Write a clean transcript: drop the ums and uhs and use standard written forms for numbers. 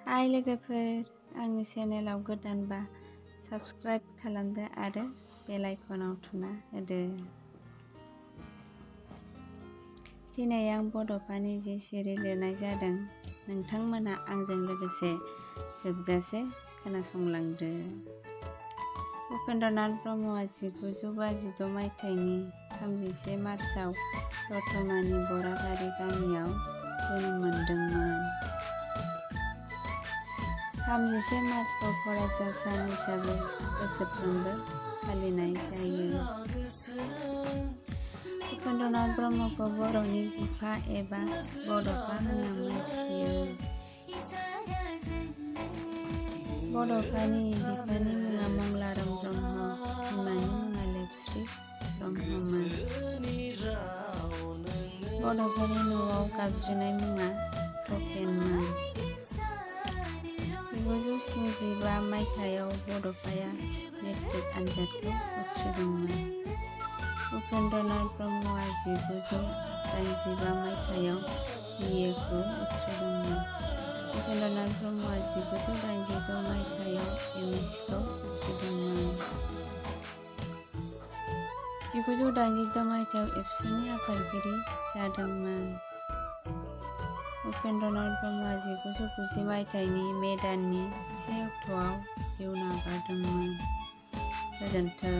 हाय लोगोफोर, आंनि चेनेलाव गोदानबा साबस्क्राइब खालामदो आरो बेल आइकनाव थुना होदो। दिनै आं बड'फानि जि सिरि लिरनाय जादों। नोंथांमोना आंजों लोगोसे जोबजासे खोनासंलांदो। उपेन्द्रनाथ ब्रह्मआ 1956 मायथाइनि 31 मार्चआव दतमानि बरागारि गामियाव जोनोम मोनदोंमोन। 31 मार्चखौ फरायसा सान हिसाबै बोसोरफ्रोमबो फालिनाय जायो। उपेन्द्रनाथ ब्रह्मखौ बर'नि बिफा एबा बड'फा होनना मिथियो। बड'फानि बिफानि मुङा मंलाराम ब्रह्म, बिमानि मुङा लेपस्रि ब्रह्ममोन। बड'फानि न'आव गाबज्रिनाय मुङा तपेनमोन। 1975 मायथाइयाव बड'फाया मेट्रिक आनजादखौ उथ्रिदोंमोन। उपेन्द्रनाथ ब्रह्मआ 1985 मायथाइयाव BA खौ उथ्रिदोंमोन। उपेन्द्रनाथ ब्रह्मआ 1986 मायथाइयाव MSc खौ उथ्रिदोंमोन। 1986 मायथाइयाव एबसुनि आफादगिरि जादोंमोन। उपेन्द्रनाथ ब्रह्मआ 1990 मायथाइनि मे दाननि 1 अक्ट'आव जिउ नागारदोंमोन। गोजोन्थों।